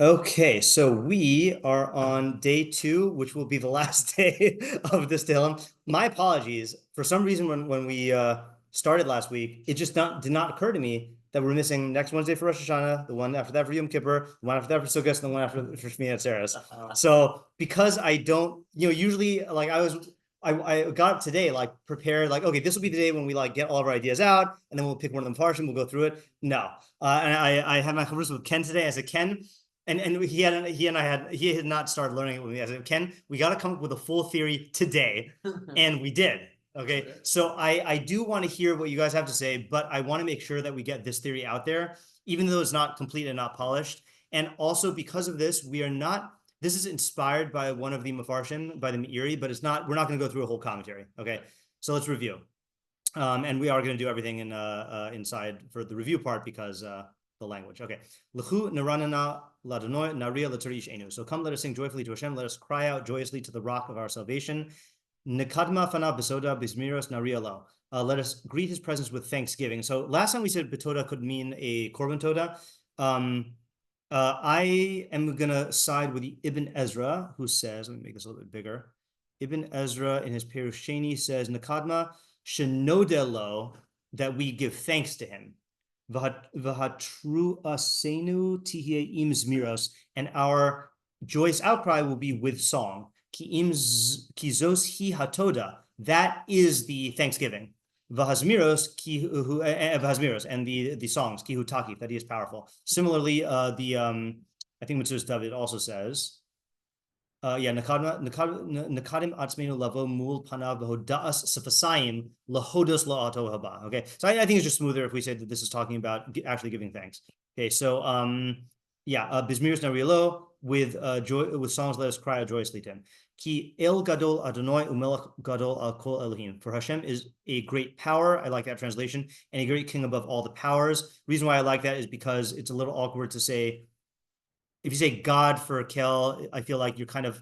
Okay, so we are on day 2, which will be the last day of this Tehilim. My apologies. For some reason, when we started last week, it just did not occur to me that we're missing next Wednesday for Rosh Hashanah, the one after that for Yom Kippur, the one after that for Sukkot, and the one after for Shmini Atzeres. So because I don't, usually like I got up today like prepared, like, okay, this will be the day when we like get all of our ideas out, and then we'll pick one of them meforshim, we'll go through it. No, and I had my conversation with Ken today. I said, Ken. And he had not started learning it with me. I said, Ken, we got to come up with a full theory today, and we did. Okay, so I do want to hear what you guys have to say, but I want to make sure that we get this theory out there, even though it's not complete and not polished. And also because of this, we are not. This is inspired by one of the meforshim, by the Meiri, but it's not. We're not going to go through a whole commentary. Okay, so let's review, and we are going to do everything in inside for the review part because the language. Okay. Lechu, Neranena, Ladonoi, Naria, Latarish Enu. So come, let us sing joyfully to Hashem. Let us cry out joyously to the rock of our salvation. Nekadma fana besoda bismiros naria lo. Let us greet his presence with thanksgiving. So last time we said betoda could mean a korban toda. I am going to side with the Ibn Ezra, who says, let me make this a little bit bigger. Ibn Ezra in his Perush Sheni says, Nekadma shenodelo, that we give thanks to him. V'hatru asenu tihye im zmiros, and our joyous outcry will be with song. Ki zos hi hatoda, that is the thanksgiving. V'hazmiros and the songs ki hu takif, that he is powerful. Similarly, I think Mitzvahs David also says. Nakadim atzmeinu lavo mul panav v'hoda'as sefasayim lahodos la'ato haba. Okay, so I think it's just smoother if we say that this is talking about actually giving thanks. Okay, so bismiros narielo with songs, let us cry out joyously to him. Ki el gadol Adonai umelech gadol al kol Elohim. For Hashem is a great power. I like that translation, and a great king above all the powers. Reason why I like that is because it's a little awkward to say. If you say God for Kel, I feel like you're kind of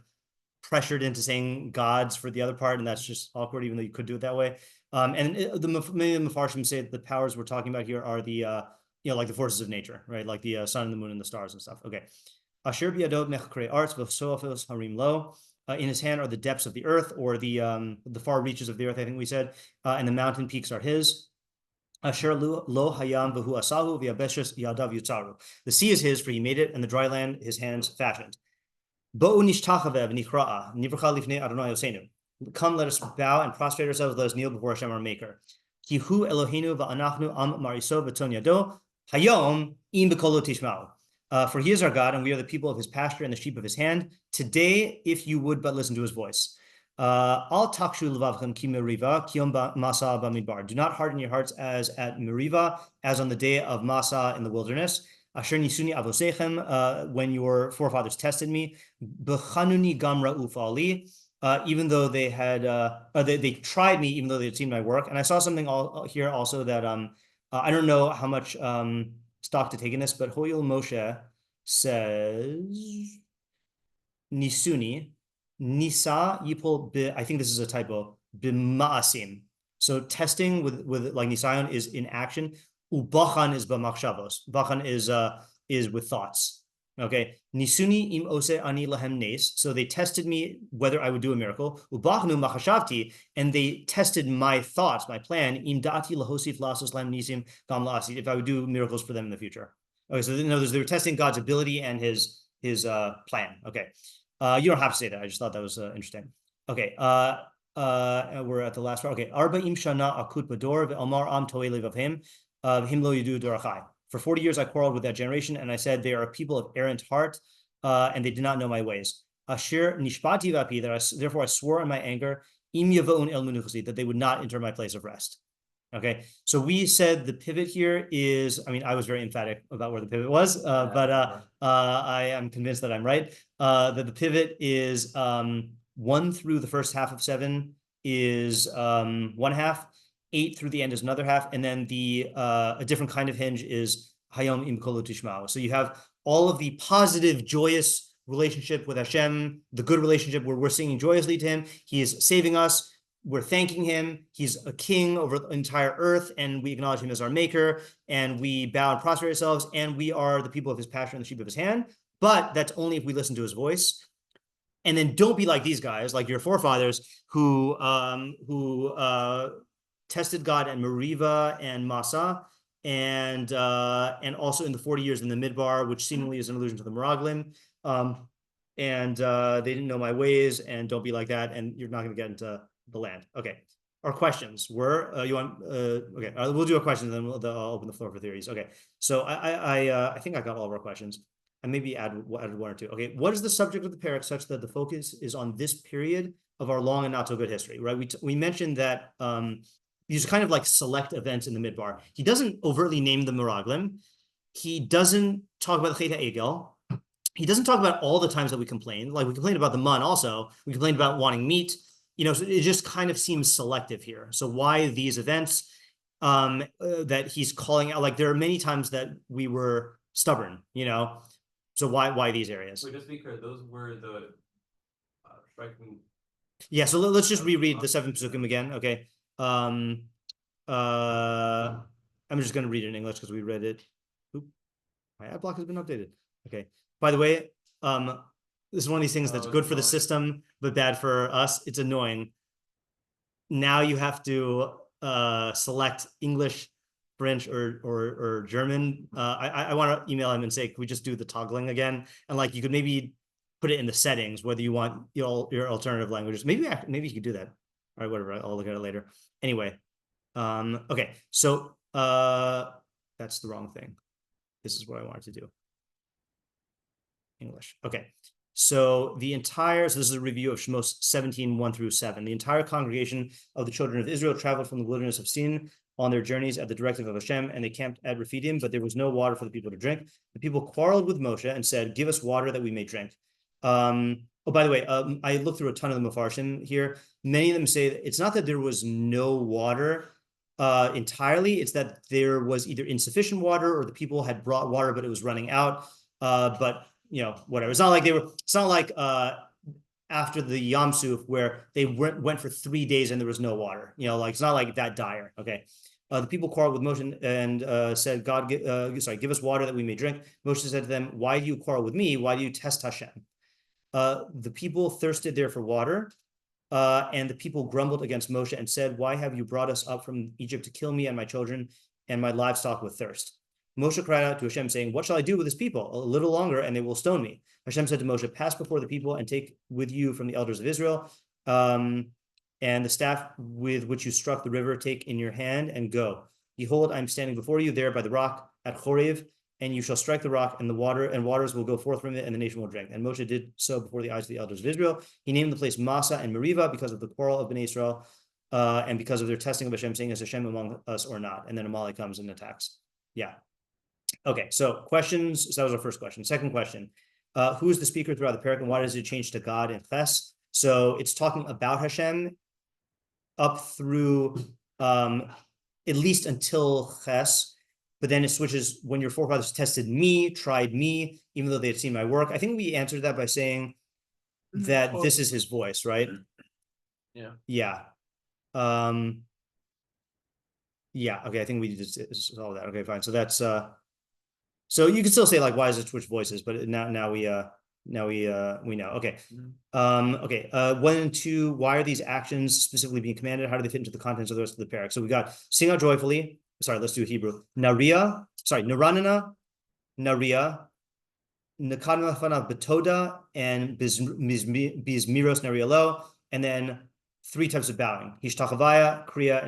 pressured into saying gods for the other part, and that's just awkward, even though you could do it that way. And many of the meforshim say that the powers we're talking about here are the, like the forces of nature, right? Like the sun and the moon and the stars and stuff. Okay. Asher biadot mechkrei arts v'soafos harim lo. In his hand are the depths of the earth, or the far reaches of the earth, I think we said, and the mountain peaks are his. Asher lo hayam v'hu asahu v'yabeshes yadav yutzaru. The sea is his, for he made it, and the dry land his hands fashioned. Bo'u nishtachavev nichra'a nivracha lifnei Adonai Yoseinu. Come, let us bow and prostrate ourselves. Let us kneel before Hashem, our Maker. Ki hu Eloheinu va'anachnu am mariso v'ton yado hayom im b'kolo tishma'u. For he is our God, and we are the people of his pasture and the sheep of his hand. Today, if you would but listen to his voice. Al takshu levavchem ki meriva kiyom masa bamidbar. Do not harden your hearts as at Meriva, as on the day of Masa in the wilderness. Asher nisuni avosechem, when your forefathers tested me. B'chanuni gamra ufali, even though they had they tried me, even though they had seen my work. And I saw something here also that I don't know how much stock to take in this, but Hoyel Moshe says nisuni. Nisa yipol bi, I think this is a typo, b'ma'asim. So testing with like nisayon is in action. Ubachan is b'machshavos. Bachan is with thoughts. Okay. Nisuni im ose ani lahem nes. So they tested me whether I would do a miracle. Ubachnu machashavti, and they tested my thoughts, my plan. Im da'ati lahosif lasos lahem nisim gam la'asit, if I would do miracles for them in the future. Okay. So in other words, they were testing God's ability and his plan. Okay. You don't have to say that. I just thought that was interesting. Okay. We're at the last part. Okay. Arba'im shana akut bador ve'omar am toelev of him lo yidu dorachai. For 40 years I quarreled with that generation, and I said they are a people of errant heart, and they did not know my ways. Asher nishpati vapi, therefore I swore in my anger, im yavoun el menuchasi, that they would not enter my place of rest. Okay, so we said the pivot here is, I mean, I was very emphatic about where the pivot was, but I am convinced that I'm right, that the pivot is 1 through the first half of 7 is 1 half, 8 through the end is another half, and then a different kind of hinge is hayom im kolo tishma'u. So you have all of the positive, joyous relationship with Hashem, the good relationship where we're singing joyously to him, he is saving us, we're thanking him, he's a king over the entire earth, and we acknowledge him as our maker, and we bow and prostrate ourselves, and we are the people of his pasture and the sheep of his hand. but that's only if we listen to his voice. And then don't be like these guys, like your forefathers, who tested God at Meribah and Massa, and also in the 40 years in the Midbar, which seemingly is an allusion to the Meraglim. And they didn't know my ways, and don't be like that, and you're not going to get into the land. Okay. Our questions were you want okay, we'll do a question, and then I'll open the floor for theories. Okay. So I think I got all of our questions. And maybe add one or two. Okay, what is the subject of the parak such that the focus is on this period of our long and not so good history, right? We mentioned that these are kind of like select events in the Midbar. He doesn't overtly name the Meraglim. He doesn't talk about the Chet HaEgel. He doesn't talk about all the times that we complained. Like we complained about the mun also. We complained about wanting meat. So it just kind of seems selective here. So why these events that he's calling out? Like there are many times that we were stubborn, So why these areas? So just to be clear, those were the striking. Yeah, so let's just reread the 7 pasukim again. Okay. I'm just going to read it in English because we read it. Oop, my ad block has been updated. Okay. By the way, this is one of these things that's good for the system but bad for us. It's annoying. Now you have to select English, French, or German. I want to email him and say, can we just do the toggling again? And like you could maybe put it in the settings whether you want your alternative languages. Maybe you could do that. All right, whatever. I'll look at it later. Anyway, okay. So that's the wrong thing. This is what I wanted to do. English. Okay. So this is a review of Shemos 17, 1 through 7. The entire congregation of the children of Israel traveled from the wilderness of Sin on their journeys at the directive of Hashem, and they camped at Rephidim, but there was no water for the people to drink. The people quarreled with Moshe and said, give us water that we may drink. Oh, by the way, I looked through a ton of the meforshim here. Many of them say that it's not that there was no water entirely. It's that there was either insufficient water or the people had brought water, but it was running out. But whatever. It's not like after the Yam Suf where they went for 3 days and there was no water. Like it's not like that dire. Okay. The people quarreled with Moshe and said, God, give us water that we may drink. Moshe said to them, why do you quarrel with me? Why do you test Hashem? The people thirsted there for water, and the people grumbled against Moshe and said, why have you brought us up from Egypt to kill me and my children and my livestock with thirst? Moshe cried out to Hashem, saying, what shall I do with this people? A little longer, and they will stone me. Hashem said to Moshe, pass before the people and take with you from the elders of Israel, and the staff with which you struck the river, take in your hand and go. Behold, I am standing before you there by the rock at Chorev, and you shall strike the rock, and waters will go forth from it, and the nation will drink. And Moshe did so before the eyes of the elders of Israel. He named the place Massa and Meribah because of the quarrel of Bnei Israel, and because of their testing of Hashem, saying, is Hashem among us or not? And then Amalek comes and attacks. Yeah. Okay, so questions. So that was our first question. Second question, who is the speaker throughout the parak, and why does it change to God in Ches? So it's talking about Hashem up through at least until Ches, but then it switches when your forefathers tested me, tried me, even though they had seen my work. I think we answered that by saying that this is his voice, right? Yeah. Yeah. Yeah, okay, I think we just saw that. Okay, fine. So that's so you can still say like, why does it switch voices? But now we know. Okay. Okay. 1 and 2, why are these actions specifically being commanded? How do they fit into the contents of the rest of the parak? So we got sing out joyfully. Sorry, let's do Hebrew. Neranena, Naria, Nekadma Betoda, and Bizmiros Narialo, and then 3 types of bowing. Hishtachavaya, Kriya,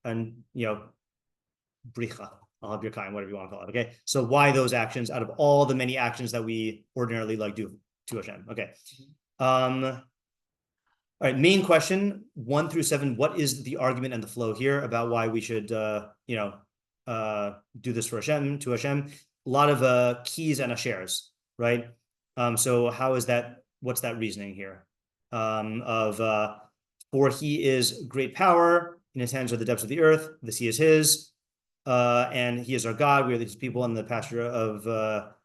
and Bricha. I'll have your kind, whatever you want to call it. Okay. So why those actions out of all the many actions that we ordinarily like do to Hashem? Okay. All right. Main question 1 through 7. What is the argument and the flow here about why we should, do this for Hashem, to Hashem? A lot of keys and ashers, right? So how is that? What's that reasoning here? For he is great power, in his hands are the depths of the earth, the sea is his. And he is our God. We are his people in the pasture of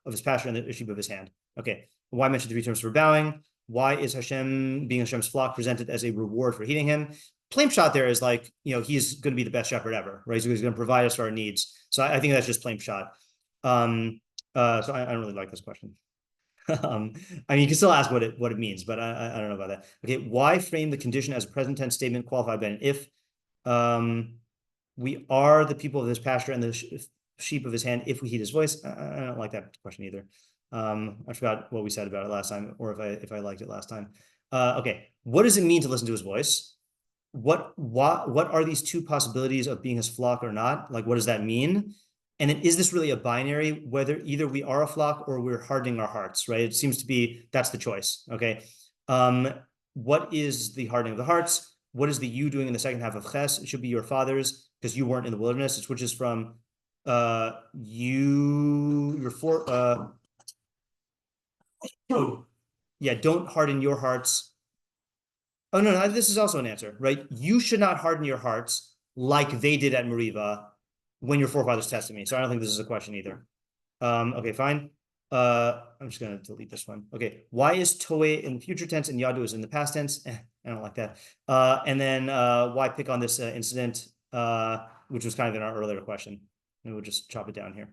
his pasture and the sheep of his hand. Okay. Why mention 3 terms for bowing? Why is Hashem, being Hashem's flock, presented as a reward for heeding him? Plain shot there is like, he's going to be the best shepherd ever, right? So he's going to provide us for our needs. So I think that's just plain shot. So I don't really like this question. I mean, you can still ask what it means, but I don't know about that. Okay, why frame the condition as a present tense statement qualified by an if? We are the people of his pasture and the sheep of his hand if we heed his voice. I don't like that question either. I forgot what we said about it last time, or if I liked it last time. Okay, what does it mean to listen to his voice? What are these two possibilities of being his flock or not? Like, what does that mean? And then is this really a binary, whether either we are a flock or we're hardening our hearts, right? It seems to be that's the choice. Okay. What is the hardening of the hearts? What is the you doing in the second half of Ches? It should be your fathers, because you weren't in the wilderness. It switches from your for yeah, don't harden your hearts. Oh no, this is also an answer, right? You should not harden your hearts like they did at Meribah when your forefathers tested me. So I don't think this is a question either. Okay, fine. I'm just gonna delete this one. Okay, why is Toe in future tense and Yadu is in the past tense? I don't like that. And then why pick on this incident, which was kind of in our earlier question. And we'll just chop it down here.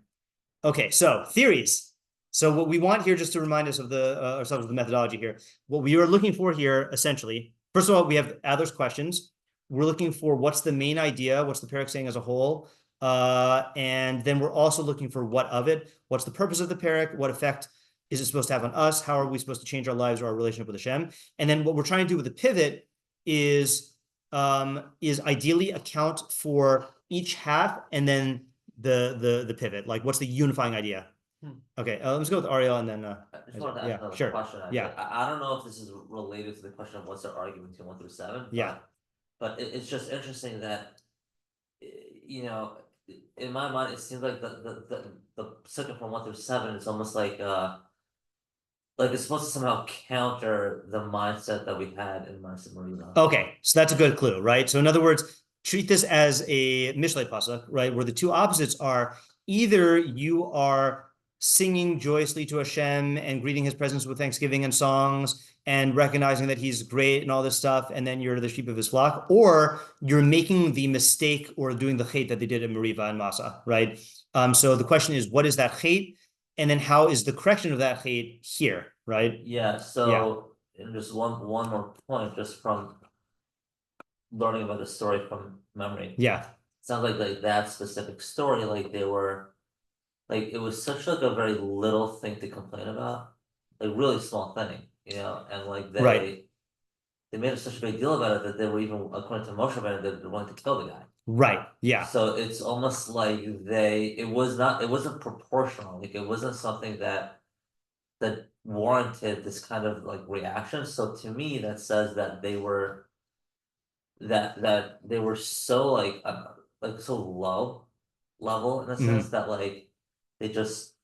Okay, so theories. So what we want here, just to remind us of ourselves of the methodology here, what we are looking for here, essentially, first of all, we have Adler's questions. We're looking for what's the main idea, what's the parak saying as a whole, and then we're also looking for what of it, what's the purpose of the parak, what effect is it supposed to have on us, how are we supposed to change our lives or our relationship with Hashem, and then what we're trying to do with the pivot is ideally account for each half and then the pivot, like what's the unifying idea. Okay, let's go with Ariel and then I just wanted to ask another question. I don't know if this is related to the question of what's the argument between 1 through 7. But it's just interesting that, you know, in my mind, it seems like the second from 1 through 7 is almost like it's supposed to somehow counter the mindset that we had in Marina. Okay, so that's a good clue, right? So in other words, treat this as a Mishlei pasuk, right? Where the two opposites are either you are singing joyously to Hashem and greeting his presence with thanksgiving and songs and recognizing that he's great and all this stuff, and then you're the sheep of his flock, or you're making the mistake or doing the hate that they did at Meribah and Massa, right? So the question is, what is that hate? And then how is the correction of that hate here, right? Yeah, so and just one more point, just from learning about the story from memory. Yeah. Sounds like that specific story, like they were, like it was such like a very little thing to complain about, like really small thing, you know, and like they made such a big deal about it that they were even, according to Moshe, they wanted to kill the guy. Right. Yeah. So it's almost like it wasn't proportional, like it wasn't something that warranted this kind of like reaction. So to me, that says that they were they were so like so low level in a sense that like they just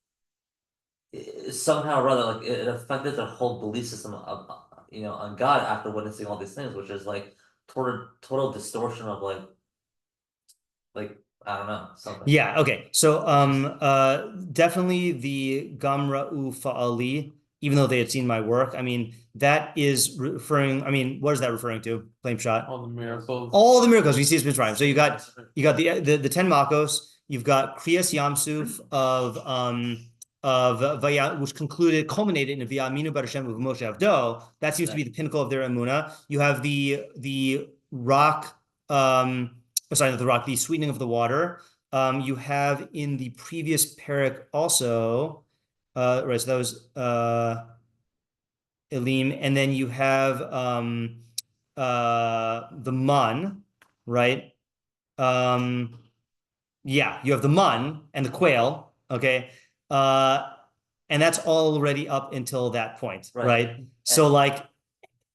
somehow or other like it affected their whole belief system of you know on God after witnessing all these things, which is like total distortion of like I don't know something. Yeah. Okay. So definitely the Gamra'u Fa'ali, even though they had seen my work, I mean, that is referring, I mean, what is that referring to? Flame shot. All the miracles. All the miracles we see is Mitzrayim. So you got the 10 Makos, you've got Kriyas Yamsuf of which culminated in V'yaminu B'Hashem of Moshe Avdo. That seems to be the pinnacle of their emunah. You have the rock, sorry, not the rock, the sweetening of the water. You have in the previous parak also, right, so that was Elim, and then you have the mun, right? Yeah, you have the mun and the quail, okay? And that's already up until that point, right? So like,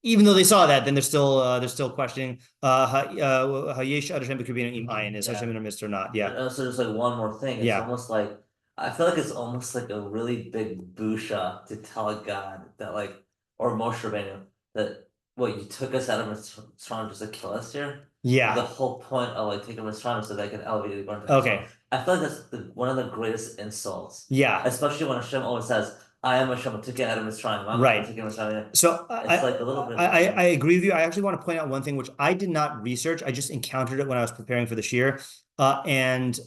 even though they saw that, then they're still questioning Hayesh Adashem B'Kribin Im Ayin, is Hashem in our midst or not? Yeah. And also just like one more thing, it's almost like I feel like it's almost like a really big busha to tell a God that like, or Moshe Rabbeinu, that what you took us out of Mitzrayim just to kill us here. Yeah. The whole point of like taking Mitzrayim so they can elevate it. Okay. I feel like that's one of the greatest insults. Yeah. Especially when Hashem always says, I am Hashem, I took it out of Mitzrayim. Right. So it's like a little bit. I agree with you. I actually want to point out one thing which I did not research. I just encountered it when I was preparing for the shiur. And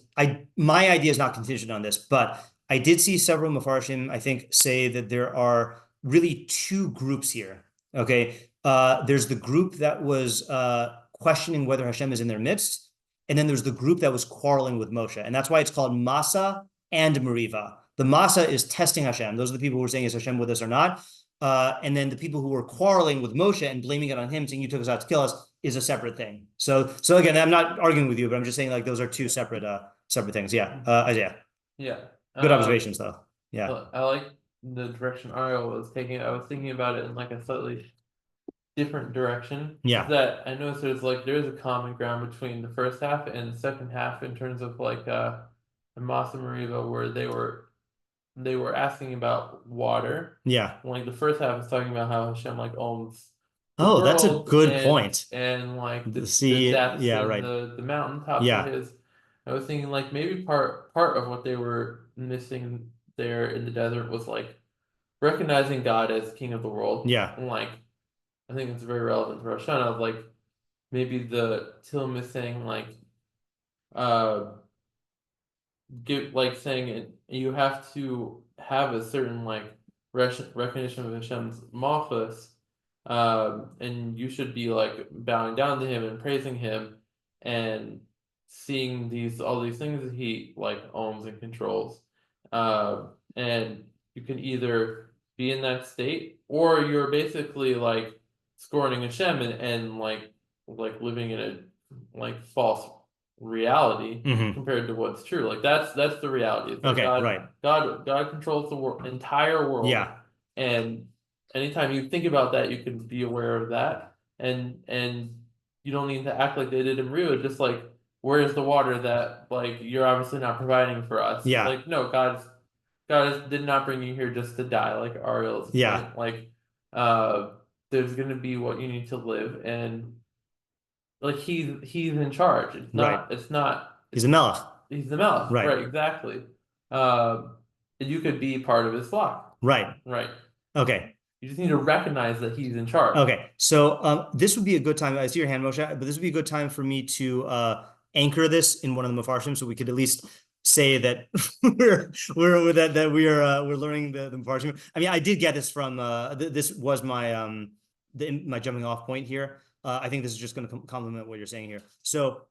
my idea is not contingent on this, but I did see several meforshim, I think, say that there are really two groups here. Okay, there's the group that was questioning whether Hashem is in their midst, and then there's the group that was quarreling with Moshe, and that's why it's called Masa and Meriva. The Masa is testing Hashem. Those are the people who are saying, is Hashem with us or not? And then the people who were quarreling with Moshe and blaming it on him, saying you took us out to kill us, is a separate thing. So again, I'm not arguing with you, but I'm just saying like those are two separate things. Yeah, Isaiah. Yeah. Good observations, though. Yeah. I like the direction Ariel was taking. I was thinking about it in like a slightly different direction. Yeah. That I noticed there's a common ground between the first half and the second half in terms of like the Masa Mariva, where they were asking about water. Yeah. Like the first half is talking about how Hashem like owns. Oh, that's a good point. And like the sea, depths yeah, and right. the mountaintops Yeah. of his. I was thinking like maybe part of what they were missing there in the desert was like recognizing God as King of the world. Yeah. And like I think it's very relevant to Rosh Hashanah of like maybe the Tehilim is saying like give like saying it, you have to have a certain like recognition of Hashem's malchus, and you should be like bowing down to him and praising him and seeing all these things that he like owns and controls, and you can either be in that state or you're basically like scorning Hashem and like living in a like false reality compared to what's true. Like that's the reality. It's like Okay, right. God controls the entire world. Yeah. And anytime you think about that, you can be aware of that, and you don't need to act like they did in Rio. Just like, where's the water that like you're obviously not providing for us? Yeah. Like no, God did not bring you here just to die. Like Ariel's yeah. point. Like there's gonna be what you need to live, and like he's in charge. It's not. Right. It's not. He's a melech. He's the melech. Right. Right. Exactly. And you could be part of his flock. Right. Right. Okay. You just need to recognize that he's in charge. Okay. So this would be a good time. I see your hand, Moshe, but this would be a good time for me to anchor this in one of the meforshim, so we could at least say that we're learning the meforshim. I mean, I did get this from this was my my jumping off point here. I think this is just going to complement what you're saying here. So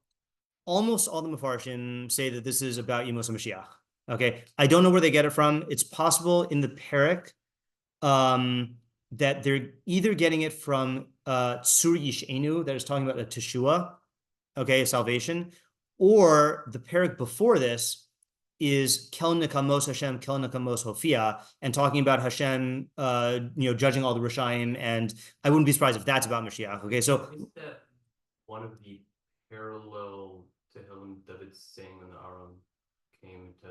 almost all the meforshim say that this is about Yemos HaMashiach. Okay, I don't know where they get it from. It's possible in the parak that they're either getting it from Tzur Yish'enu, that is talking about a teshua, okay, a salvation, or the parak before this is Kel Nekamos Hashem, Kel Nekamos Hofia, and talking about Hashem, judging all the Rishayim, and I wouldn't be surprised if that's about Mashiach. Okay, so is that one of the parallel Tehilim that it's saying when the Aron came to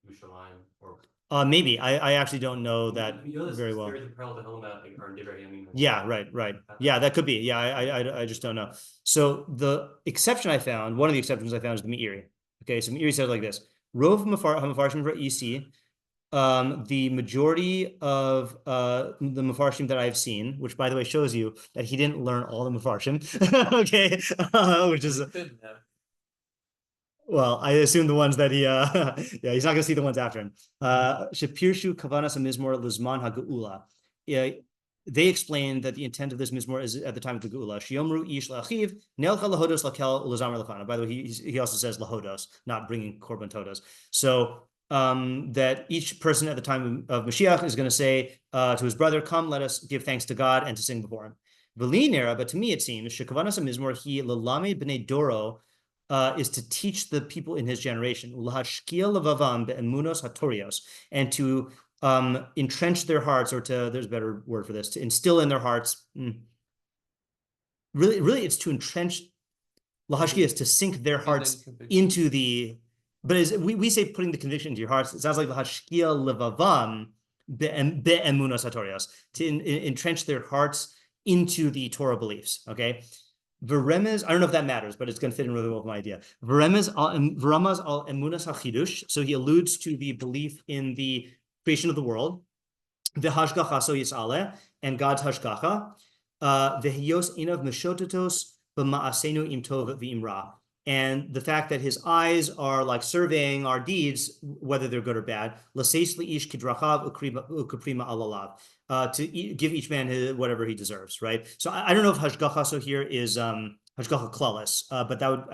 Yerushalayim, or maybe I actually don't know that very well. There is a parallel Tehilim that like, are in Devarim. Yeah, right. Yeah, that could be. Yeah, I just don't know. So the exception I found, one of the exceptions I found is the Meiri. Okay, so Meiri says like this: Rov mefarshim for EC. The majority of the mefarshim that I've seen, which by the way shows you that he didn't learn all the mefarshim, okay, which is well, I assume the ones that he yeah, he's not going to see the ones after him. Shapirshu kavanas mizmor lizman ha'geula. They explained that the intent of this mizmor is at the time of the geula. Shiomru ish la'achiv nelcha lahodos lakel lazamer lefana. By the way, he also says lahodos, not bringing korban todos. So that each person at the time of Mashiach is going to say to his brother, "Come, let us give thanks to God and to sing before Him." V'linera, but to me it seems shekavanas mizmor he lalame b'nei doro is to teach the people in his generation ulahashkia levavam be'emunos hatorios, and to entrench their hearts, or there's a better word for this, to instill in their hearts. Really, it's to entrench. Lahashkia is to sink their hearts into the. But we say putting the conviction into your hearts, it sounds like lahashkia levavam be'emunos hatorios, to entrench their hearts into the Torah beliefs. Okay. Veremez, I don't know if that matters, but it's going to fit in really well with my idea. Veremez al emunas hachidush. So he alludes to the belief in the creation of the world, the hashgacha so yisale, and God's hashgacha, the hiyos inav meshotetos b'maasenu im tov v'im ra. and the fact that his eyes are like surveying our deeds, whether they're good or bad. To give each man whatever he deserves, right? So I don't know if hashgacha here is hashgacha klalis, but that would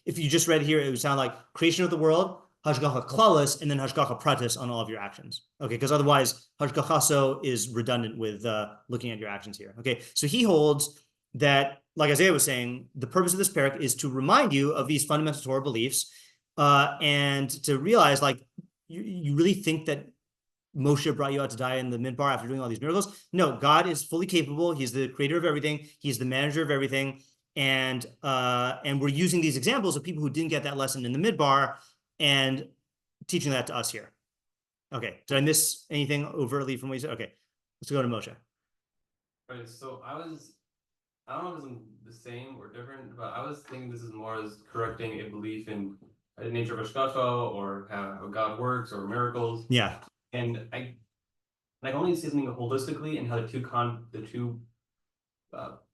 if you just read here, it would sound like creation of the world, hashgacha klalis, and then hashgacha pratis on all of your actions. Okay, because otherwise hashgacha is redundant with looking at your actions here. Okay, so he holds that, like Isaiah was saying, the purpose of this parak is to remind you of these fundamental Torah beliefs, and to realize, like, you really think that Moshe brought you out to die in the midbar after doing all these miracles? No, God is fully capable. He's the creator of everything. He's the manager of everything. And we're using these examples of people who didn't get that lesson in the midbar and teaching that to us here. Okay, did I miss anything overtly from what you said? Okay, let's go to Moshe. Right, so I don't know if it's the same or different, but I was thinking this is more as correcting a belief in the nature of Hashgacha or how God works or miracles. Yeah. And I only see something holistically and how the two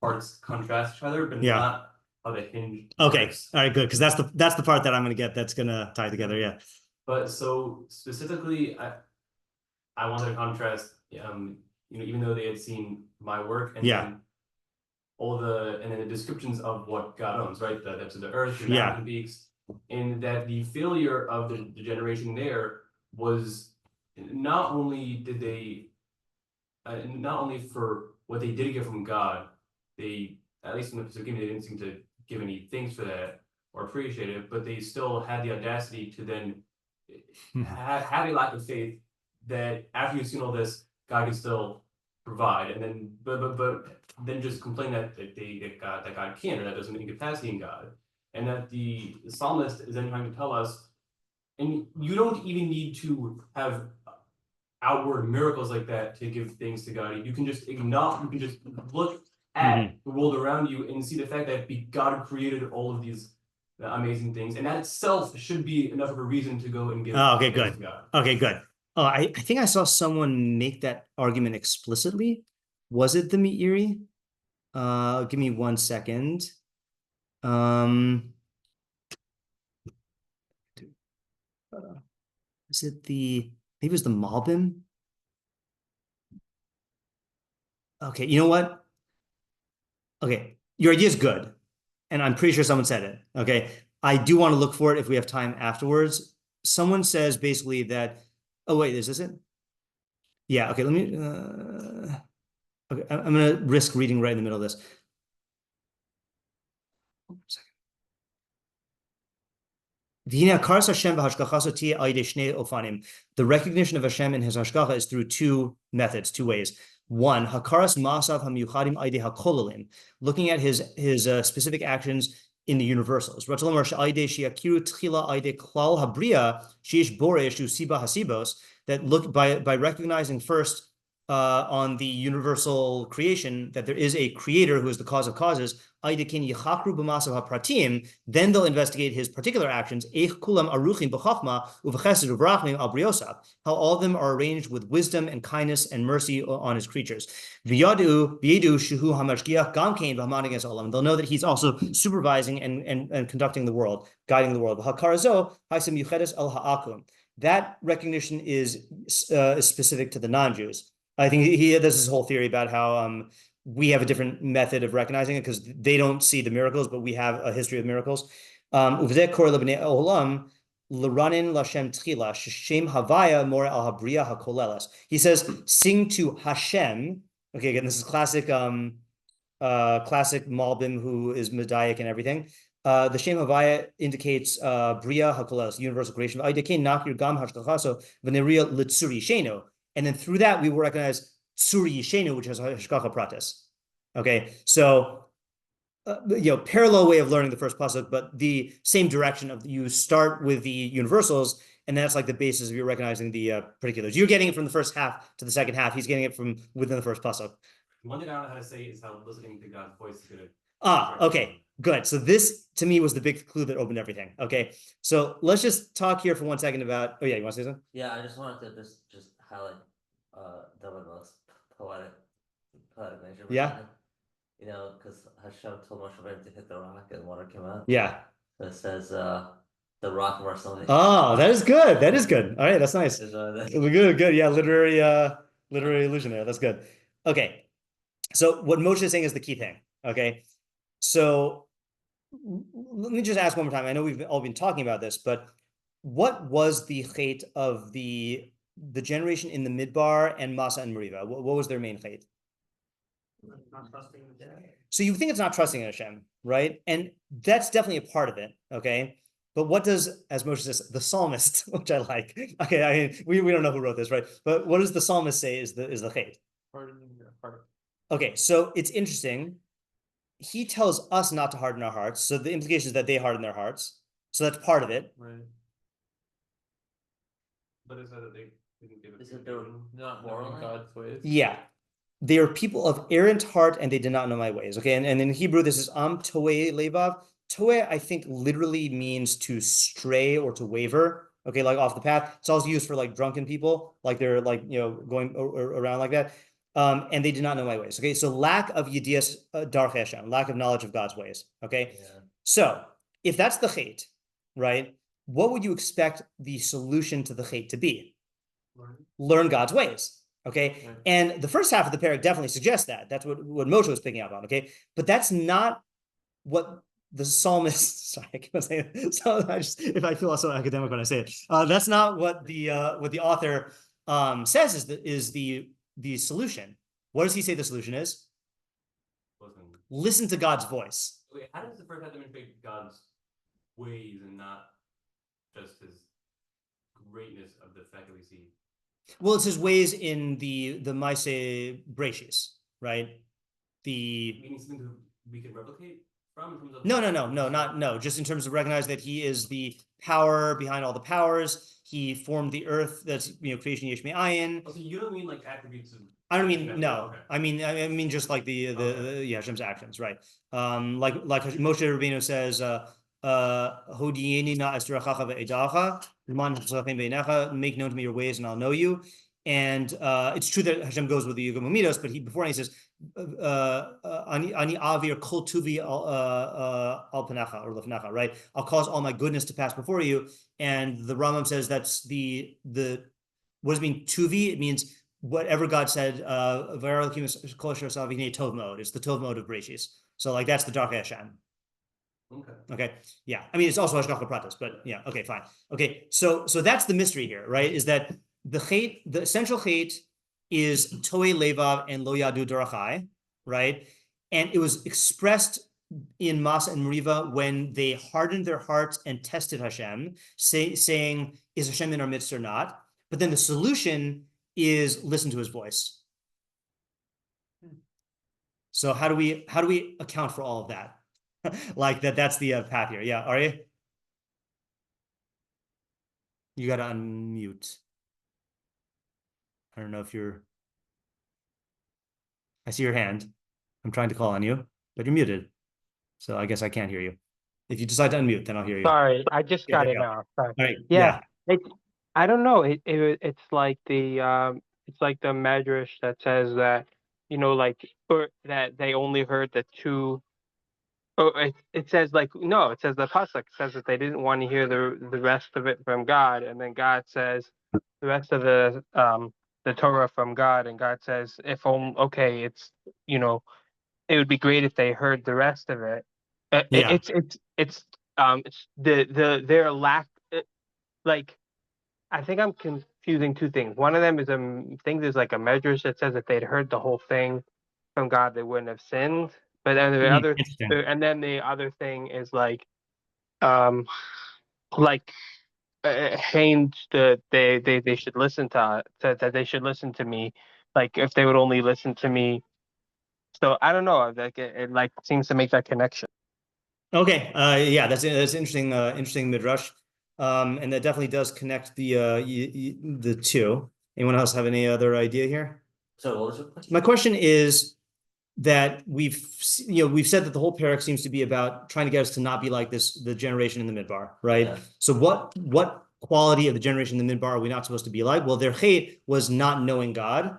parts contrast each other, but not how they hinge. Okay, all right, good, because that's the part that I'm going to get that's going to tie together. Yeah. But so specifically, I wanted to contrast, even though they had seen my work and then the descriptions of what God owns, right? The depths of the earth, the mountain peaks, and that the failure of the generation there was not only for what they did get from God, they, at least in the pasuk, they didn't seem to give any thanks for that or appreciate it, but they still had the audacity to then have a lack of faith that after you've seen all this, God can still provide, and then but then just complain that God can't, or that there's an incapacity in God, and that the psalmist is then trying to tell us, and you don't even need to have outward miracles like that to give thanks to God. You can just acknowledge, you can just look at the world around you and see the fact that God created all of these amazing things, and that itself should be enough of a reason to go and give okay, thanks good. to God. Okay, good. Oh, I think I saw someone make that argument explicitly. Was it the Meiri? Give me 1 second. Is it maybe it was the Moadim? Okay, you know what? Okay, your idea is good, and I'm pretty sure someone said it. Okay, I do want to look for it if we have time afterwards. Someone says basically that, oh wait, is this it? Yeah, okay, let me, okay, I'm gonna risk reading right in the middle of this. The recognition of Hashem and his hashgacha is through two methods, two ways. One, hakaras ma'asav hamiyuchadim aide hakololim, looking at his specific actions in the universals. That look by recognizing first on the universal creation that there is a creator who is the cause of causes, then they'll investigate his particular actions, how all of them are arranged with wisdom and kindness and mercy on his creatures. They'll know that he's also supervising and conducting the world, guiding the world. That recognition is specific to the non-Jews. I think he does this whole theory about how we have a different method of recognizing it because they don't see the miracles, but we have a history of miracles. He says, sing to Hashem. Okay, again, this is classic Moadim, who is Medaic and everything. The Shem Havaya indicates Bria HaKoleles, universal creation. And then through that, we will recognize Tsuri Yishenu, which has Hashgacha Pratis. Okay, so, parallel way of learning the first pasuk, but the same direction of you start with the universals, and that's like the basis of you recognizing the particulars. You're getting it from the first half to the second half. He's getting it from within the first pasuk. One thing I don't know how to say is how listening to God's voice is going to... Okay, good. So this, to me, was the big clue that opened everything. Okay, so let's just talk here for 1 second about... Oh, yeah, you want to say something? Yeah, I just wanted to just highlight the most poetic nature. Yeah. because Hashem told Moshe Rabbeinu to hit the rock and water came out. Yeah. It says the rock of our salvation. Oh, that is good. That is good. All right, that's nice. Good. Yeah, literary illusion there. That's good. Okay. So what Moshe is saying is the key thing. Okay. So let me just ask one more time. I know we've all been talking about this, but what was the chait of the generation in the Midbar and Masa and Meriva? What was their main chait? Not trusting in Hashem. So you think it's not trusting in Hashem, right? And that's definitely a part of it, okay? But what does, as Moshe says, the psalmist, which I like, okay, I mean, we don't know who wrote this, right? But what does the psalmist say is the chait? Hardening your heart. Okay, so it's interesting. He tells us not to harden our hearts. So the implication is that they harden their hearts. So that's part of it. Right. But is that they didn't give it? Is it they're Not knowing God's ways. Yeah. They are people of errant heart and they did not know my ways. Okay, and in Hebrew, this is am toeh levav. Toeh, I think, literally means to stray or to waver. Okay, like off the path. It's also used for like drunken people, like they're like, going around like that. And they did not know my ways. Okay, so lack of yedias darchei Hashem, lack of knowledge of God's ways. Okay, so if that's the chait, right, what would you expect the solution to the chait to be? Learn God's ways. Okay, and the first half of the parak definitely suggests that. That's what Moshe was picking up on. Okay, but that's not what the psalmist. Sorry, I can't say it. So if I feel so academic when I say it, that's not what the author says is the solution. What does he say the solution is? Listen to God's voice. Wait, how does the first have to demonstrate God's ways and not just his greatness of the fact that we see? Well, it's his ways in the Maise Brachis, right? Meaning something we can replicate from in terms of No. Just in terms of recognize that he is the power behind all the powers. He formed the earth. That's creation yesh me'ayin. Oh, so you don't mean like attributes of? I don't mean no. Okay. I mean just like the Hashem's actions, right? Like Moshe Rabbeinu says, Hodieni na esrachacha ve'edacha, make known to me your ways and I'll know you. And it's true that Hashem goes with the Yugam Amidos, but beforehand he says, Ani avir kol tuvi al panecha or lefnecha, right? I'll cause all my goodness to pass before you. And the Rambam says that's the what does it mean tuvi? It means whatever God said, it's the tov mode of Bereshis. So like that's the dark Hashem. Okay. Yeah. I mean, it's also Hashgacha Pratis, but yeah. Okay, fine. Okay. So that's the mystery here, right? Is that the essential chait is toei levav and lo yadu dorachai, right? And it was expressed in Masa and Meriva when they hardened their hearts and tested Hashem, saying, is Hashem in our midst or not? But then the solution is listen to his voice. So how do we account for all of that? Like that's the path here. Yeah, are you? You got to unmute. I don't know if you're. I see your hand. I'm trying to call on you, but you're muted. So I guess I can't hear you. If you decide to unmute, then I'll hear you. Sorry, I just got it now. Sorry. All right. Yeah. I don't know. It's like the medrash that says that or that they only heard the two. Oh, it says it says the pasuk says that they didn't want to hear the rest of it from God, and then God says the rest of the Torah from God, and God says if it's it would be great if they heard the rest of it. It's their lack. I think I'm confusing two things. One of them is there's like a medrash that says if they'd heard the whole thing from God, they wouldn't have sinned. But then the other thing is they should listen that they should listen to me, like if they would only listen to me. So I don't know, it seems to make that connection. Okay, yeah, that's interesting. Interesting midrash, and that definitely does connect the two. Anyone else have any other idea here? So what was your question? My question is that we've said that the whole parak seems to be about trying to get us to not be like the generation in the midbar, right? Yeah. So what quality of the generation in the midbar are we not supposed to be like? Well, their chait was not knowing God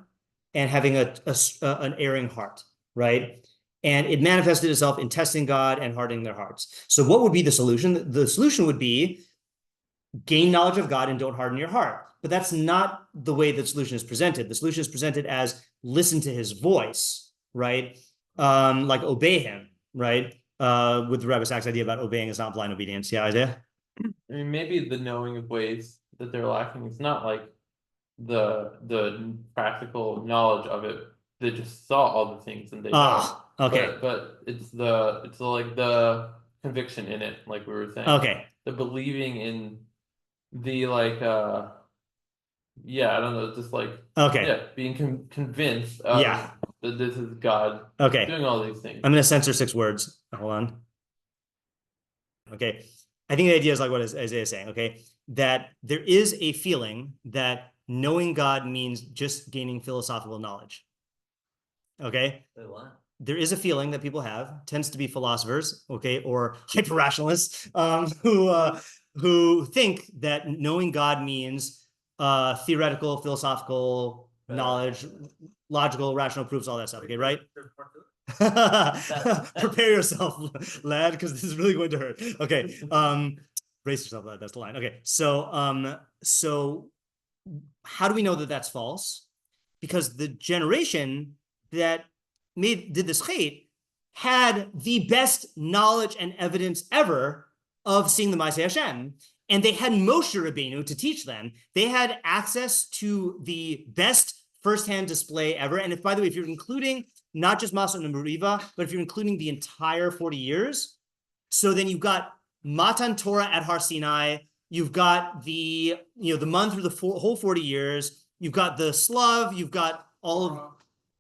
and having an erring heart, right? and it manifested itself in testing God and hardening their hearts. So what would be the solution? The solution would be gain knowledge of God and don't harden your heart. But that's not the way the solution is presented. The solution is presented as listen to his voice, right? Like obey him, right? With Rabbi Sachs' idea about obeying is not blind obedience. Yeah, Isaiah? I mean, maybe the knowing of ways that they're lacking is not like the practical knowledge of it. They just saw all the things and they know. Okay. But it's like the conviction in it, like we were saying. Okay. The believing in the like yeah, I don't know, just like being convinced of that this is God doing all these things. I'm gonna censor 6 words. Hold on. Okay. I think the idea is like what Isaiah is saying, okay? That there is a feeling that knowing God means just gaining philosophical knowledge. Okay? Wait, what? There is a feeling that people have, tends to be philosophers, okay, or hyper-rationalists, who think that knowing God means theoretical, philosophical knowledge, logical, rational proofs, all that stuff, okay, right? Prepare yourself, lad, because this is really going to hurt. Okay, brace yourself, lad, that's the line. Okay, so how do we know that that's false? Because the generation that did this chait had the best knowledge and evidence ever of seeing the Ma'aseh Hashem, and they had Moshe Rabbeinu to teach them. They had access to the best firsthand display ever. And if, by the way, if you're including not just Masot and Meriva, but if you're including the entire 40 years, so then you've got Matan Torah at Har Sinai, you've got the month through the whole 40 years, you've got the Slav, you've got all of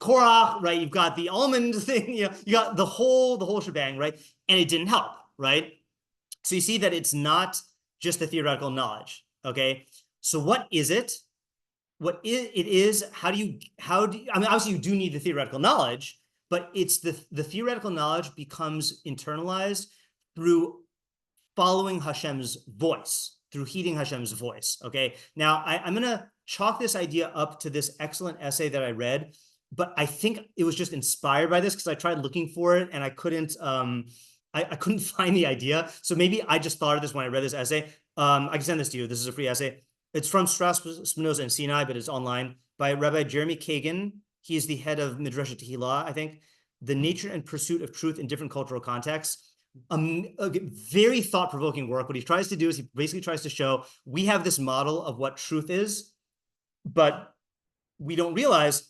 Korach, right? You've got the almond thing, you got the whole shebang, right? And it didn't help, right? So you see that it's not just the theoretical knowledge, okay? So what is it? What it is, how do you, I mean, obviously you do need the theoretical knowledge, but it's the theoretical knowledge becomes internalized through following Hashem's voice, through heeding Hashem's voice, okay? Now, I'm gonna chalk this idea up to this excellent essay that I read, but I think it was just inspired by this because I tried looking for it and I couldn't, I couldn't find the idea. So maybe I just thought of this when I read this essay. I can send this to you. This is a free essay. It's from Strauss, Spinoza, and Sinai, but it's online by Rabbi Jeremy Kagan. He is the head of Midrash Tehilim, I think. The Nature and Pursuit of Truth in Different Cultural Contexts. A very thought-provoking work. What he tries to do is he basically tries to show we have this model of what truth is, but we don't realize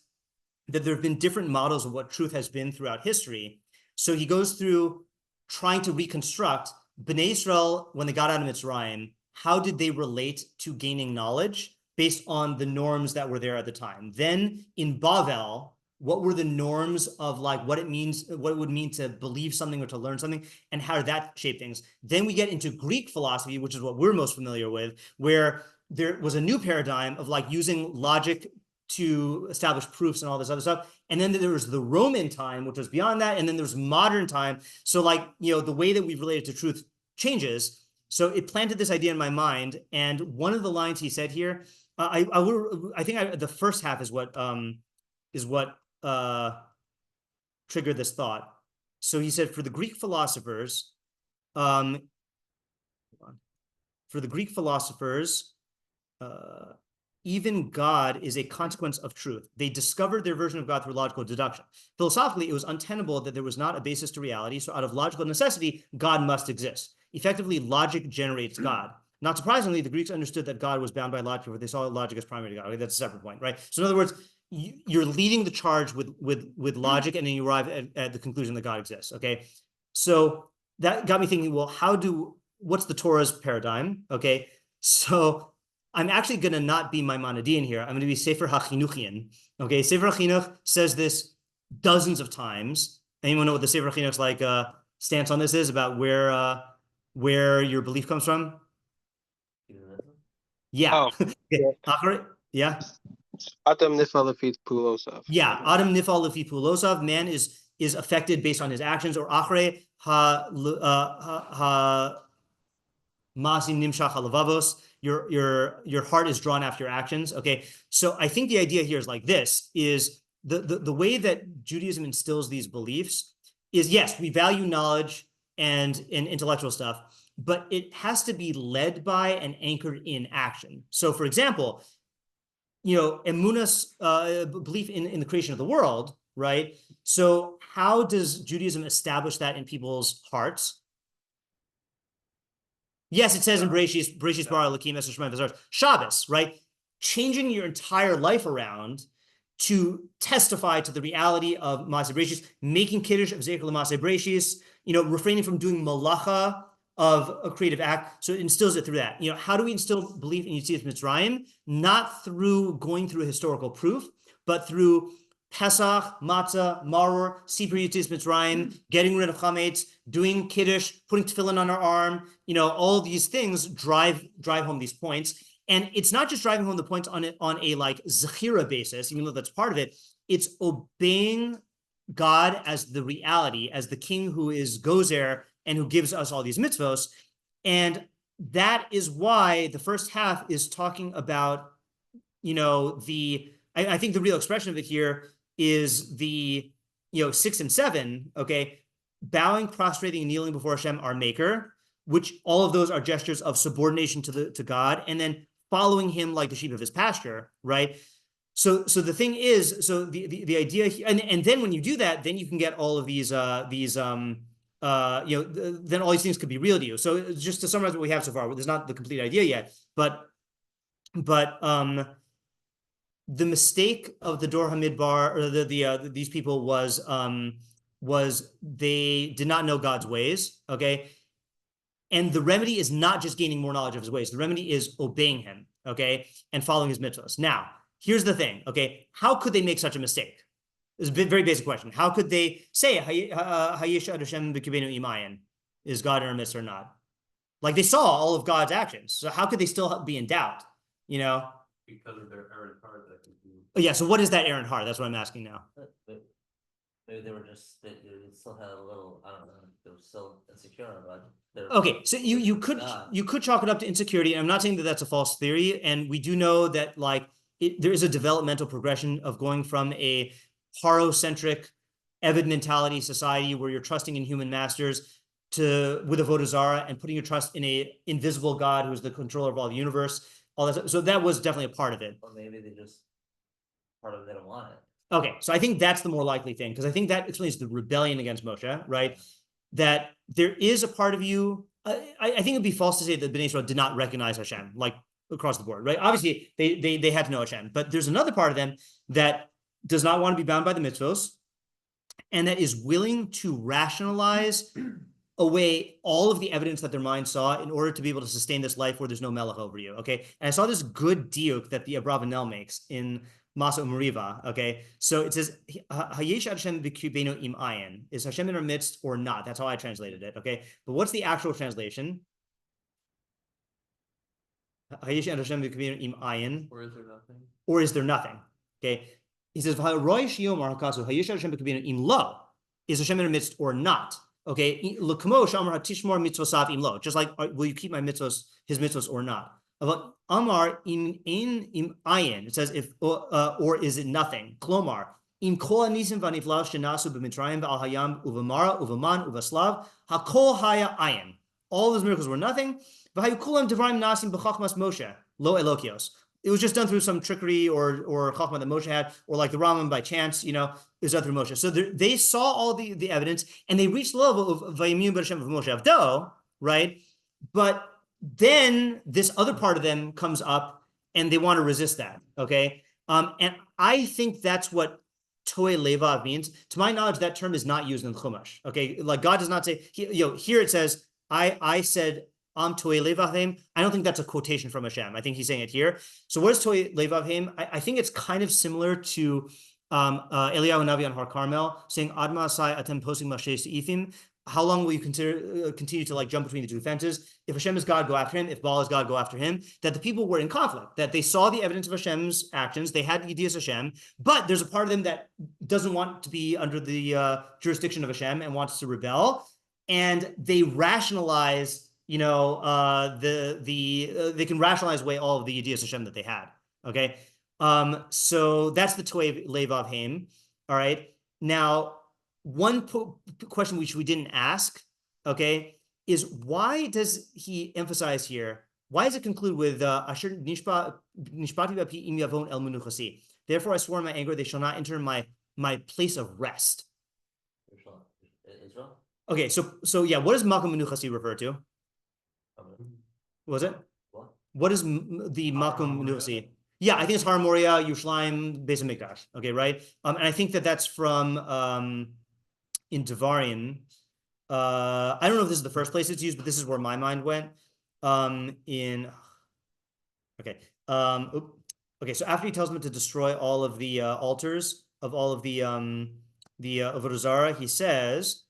that there have been different models of what truth has been throughout history. So he goes through trying to reconstruct Bnei Israel when they got out of Mitzrayim. How did they relate to gaining knowledge based on the norms that were there at the time? Then in Bavel, what were the norms of like what it would mean to believe something or to learn something, and how did that shape things? Then we get into Greek philosophy, which is what we're most familiar with, where there was a new paradigm of like using logic to establish proofs and all this other stuff. And then there was the Roman time, which was beyond that. And then there's modern time. So like, the way that we've related to truth changes. So it planted this idea in my mind. And one of the lines he said here, I think the first half is what triggered this thought. So he said, for the Greek philosophers, even God is a consequence of truth. They discovered their version of God through logical deduction. Philosophically, it was untenable that there was not a basis to reality, so out of logical necessity, God must exist. Effectively, logic generates God. Not surprisingly, the Greeks understood that God was bound by logic, but they saw logic as primary to God. Okay, that's a separate point, right? So in other words, you're leading the charge with logic, and then you arrive at the conclusion that God exists, okay? So that got me thinking, well, what's the Torah's paradigm, okay? So I'm actually going to not be Maimonidean here. I'm going to be Sefer HaChinuchian. Okay, Sefer HaChinuch says this dozens of times. Anyone know what the Sefer HaChinuch's like stance on this is about where your belief comes from? Yeah. Oh, Yeah. Adam nifal lefi pulosav. Yeah, Adam nifal lefi pulosav. Man is affected based on his actions, or achre ha masim nimshach halavavos. Your heart is drawn after your actions. Okay, so I think the idea here is like this: is the way that Judaism instills these beliefs is, yes, we value knowledge and intellectual stuff, but it has to be led by and anchored in action. So, for example, emunas, belief in the creation of the world, right? So how does Judaism establish that in people's hearts? Yes, it says in Bereshis bara Elokim es Hashemayim v'zarot, Shabbos, right? Changing your entire life around to testify to the reality of Maaseh Bereshis, making Kiddush of Zecher L'Maaseh Bereshis, refraining from doing malacha of a creative act. So it instills it through that. How do we instill belief in Yetzias Mitzrayim? Not through going through historical proof, but through Pesach, Matzah, Maror, Sipur Yetzias Mitzrayim, getting rid of Chametz, doing Kiddush, putting tefillin on our arm. All these things drive home these points. And it's not just driving home the points on a like Zechira basis, even though that's part of it. It's obeying God as the reality, as the king who is Gozer and who gives us all these mitzvos. And that is why the first half is talking about, I think the real expression of it here is the, 6 and 7, okay? Bowing, prostrating, and kneeling before Hashem, our maker, which all of those are gestures of subordination to God, and then following him like the sheep of his pasture, right? So the thing is, so the idea, and then when you do that, then you can get all of these then all these things could be real to you. So just to summarize what we have so far, there's not the complete idea yet, but the mistake of the Dor Hamidbar, or these people was they did not know God's ways, okay? And the remedy is not just gaining more knowledge of his ways. The remedy is obeying him, okay, and following his mitzvahs. Now, here's the thing, okay? How could they make such a mistake? It's a very basic question. How could they say Hayesh ad Hashem b'kibenu imayin? Is God in our midst or not? Like they saw all of God's actions, so how could they still be in doubt? Because of their errant heart. Yeah. So what is that errant heart? That's what I'm asking now. Maybe they were just they still had a little. I don't know. They were still insecure about it. Okay, so you could chalk it up to insecurity. And I'm not saying that that's a false theory, and we do know that there is a developmental progression of going from a parocentric, Evid mentality society where you're trusting in human masters with avodah zarah and putting your trust in a invisible God who is the controller of all the universe. All that. So that was definitely a part of it. Or maybe they just part of it, they don't want it. Okay, so I think that's the more likely thing, because I think that explains the rebellion against Moshe, right? That there is a part of you. I think it'd be false to say that Bnei Israel did not recognize Hashem, like across the board, right? Obviously, they had to know Hashem, but there's another part of them that does not want to be bound by the mitzvos, and that is willing to rationalize away all of the evidence that their mind saw in order to be able to sustain this life where there's no melech over you, okay? And I saw this good diuk that the Abravanel makes in Masa Umariva, okay? So it says, Hayesh Hashem b'kibenu im ayin. Is Hashem in our midst or not? That's how I translated it, okay? But what's the actual translation? Hayesh Hashem b'kibenu im ayin. Or is there nothing? Or is there nothing? Okay? He says, Hayesh Hashem b'kibenu im lo. Is Hashem in our midst or not? Okay? Just like, will you keep my mitzvos, his mitzvos or not? About Amar im ayin, it says if or is it nothing? Klomar im kol anisim vaniflav shenasu b'mitzrayim v'al hayam uvamara uvaman uvaslav hakol haya ayin. All those miracles were nothing. V'hayu kulam devraim nasim b'chachmas Moshe lo elokios. It was just done through some trickery or chachma that Moshe had, or like the Rambam by chance, it was done through Moshe. So they saw all the evidence and they reached the level of vayimim b'Hashem of Moshe Avdo, right? But then this other part of them comes up and they want to resist that, okay? And I think that's what Toei Levav means. To my knowledge, that term is not used in the Chumash, okay? Like God does not say, here it says, I said, Am Toei Levavim. I don't think that's a quotation from Hashem. I think he's saying it here. So what is Toei Levavim? I think it's kind of similar to Eliyahu Navi on Har Carmel saying, Adma Asai Atem Posing Mashe Seifim. How long will you continue to jump between the two fences? If Hashem is God, go after him. If Baal is God, go after him. That the people were in conflict, that they saw the evidence of Hashem's actions. They had Yedias Hashem, but there's a part of them that doesn't want to be under the jurisdiction of Hashem and wants to rebel. And they rationalize, they can rationalize away all of the Yedias Hashem that they had. Okay. So that's the Toei Levav Haim. All right. Now, one question which we didn't ask, okay, is why does he emphasize here? Why does it conclude with Asher nishpati b'api im yavon el menuchasi? Therefore, I swore in my anger, they shall not enter my place of rest. Israel? Okay, so yeah, what does Makom Menuchasi refer to? Was it? What is the Makom Menuchasi? Yeah, I think it's Har Moria, Yerushalayim, Beis HaMikdash. Okay, right? And I think that's from in Devarim. I don't know if this is the first place it's used, but this is where my mind went. Okay, so after he tells them to destroy all of the altars of all of the Avodah Zarah, he says,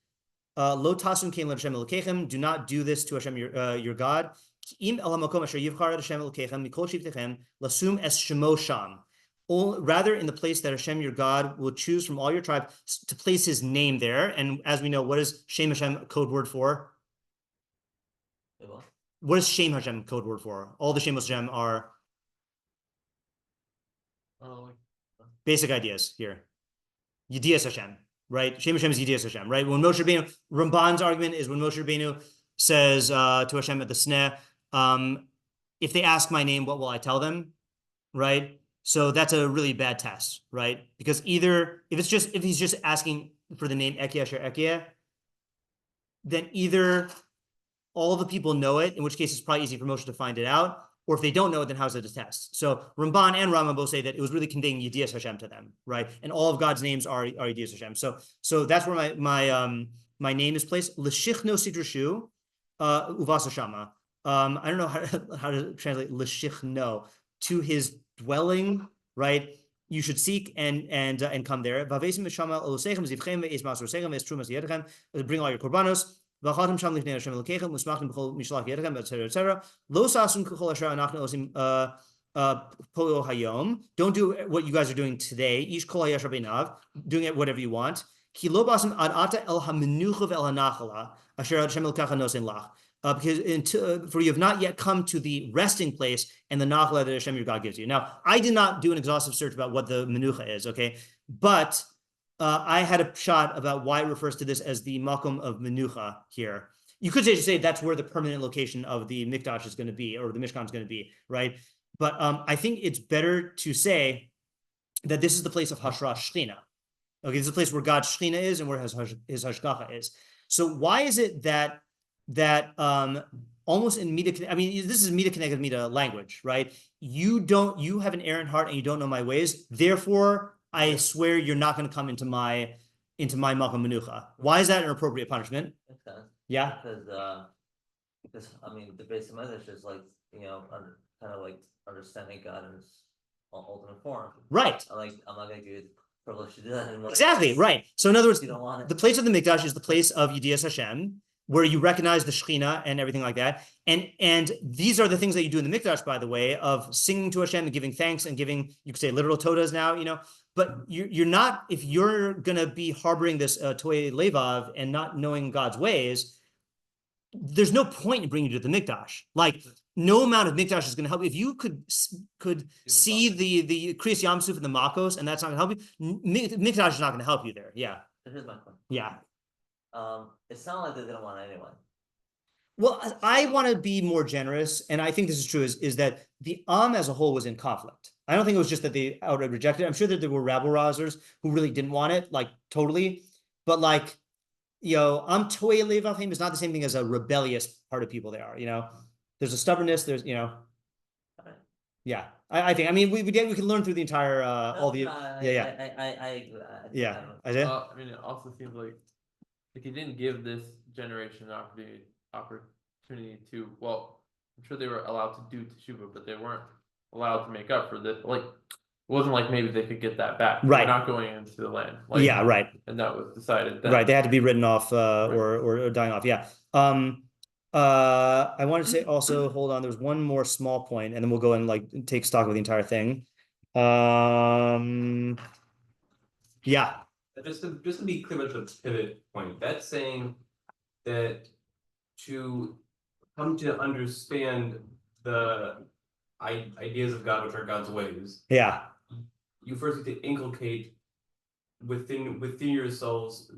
Lo tasun kein l'Hashem Elokechem, do not do this to Hashem your God. Im el hamakom asher yivchar Hashem Elokechem mikol shivtechem lasum es shemo sham. Rather, in the place that Hashem your God will choose from all your tribe to place His name there. And as we know, what is Shem Hashem code word for? What is Shem Hashem code word for? All the Shemos Hashem are basic ideas here. Yedias Hashem. Right? Shem Hashem is Yedias Hashem, right? When Moshe Rabbeinu, Ramban's argument is when Moshe Rabbeinu says to Hashem at the Sneh, if they ask my name, what will I tell them? Right? So that's a really bad test, right? Because either, if he's just asking for the name Ekia Asher Ekia, then either all the people know it, in which case it's probably easy for Moshe to find it out, or if they don't know it, then how's it a test? So Ramban and Rambam both say that it was really conveying Yedias Hashem to them, right? And all of God's names are Yedias Hashem. So that's where my name is placed. L'shichno sidrashu uvasa shama. I don't know how to translate L'shichno, to his dwelling, right? You should seek and come there. Bring all your korbanos. Etc. Don't do what you guys are doing today. Doing it whatever you want. Because for you have not yet come to the resting place and the nachla that Hashem your God gives you. Now, I did not do an exhaustive search about what the menucha is, okay? But I had a shot about why it refers to this as the makom of menucha here. You could say that's where the permanent location of the mikdash is going to be, or the mishkan is going to be, right? But I think it's better to say that this is the place of hashra shechina. Okay, this is the place where God's shechina is and where his hashgacha is. So why is it that almost in Mida, I mean, this is Mida connected Mida language, right? You have an errant heart and you don't know my ways. Therefore, I swear you're not going to come into my Malcham Menucha. Why is that an appropriate punishment? Makes sense. Yeah. Because I mean, the basic message is like, kind of like understanding God in His ultimate form. Right. I'm not going to give you the privilege to do that anymore. Exactly. Right. So in other words, you don't want it. The place of the Mikdash is the place of Yedias Hashem, where you recognize the Shekhinah and everything like that. And these are the things that you do in the Mikdash, by the way, of singing to Hashem and giving thanks and giving, you could say literal todas now, but you're not, if you're going to be harboring this toy levav and not knowing God's ways, there's no point in bringing you to the Mikdash. Like, no amount of Mikdash is going to help you. If you could see the Kriyas Yam Suf and the Makos, and that's not going to help you, Mikdash is not going to help you there. Yeah. Here's my question. Yeah. It's not like they didn't want anyone. Well, I want to be more generous, and I think this is true, is that the as a whole was in conflict. I don't think it was just that they outright rejected it. I'm sure that there were rabble-rousers who really didn't want it, like, totally. But, like, toy levavim is not the same thing as a rebellious part of people there are, There's a stubbornness, there's, Right. Yeah. I think, I mean, we can learn through the entire, all the, yeah. Yeah. Isaiah? I mean, it also seems like he didn't give this generation an opportunity to, well, I'm sure they were allowed to do teshuvah, but they weren't allowed to make up for this. Like, it wasn't like maybe they could get that back. Right. They're not going into the land. Like, yeah, right. And that was decided then. Right. They had to be written off or dying off. Yeah. I want to say also, hold on, there's one more small point, and then we'll go and like take stock of the entire thing. Yeah. Just to be clear about the pivot point, that's saying that to come to understand the ideas of God, which are God's ways, yeah, you first need to inculcate within yourselves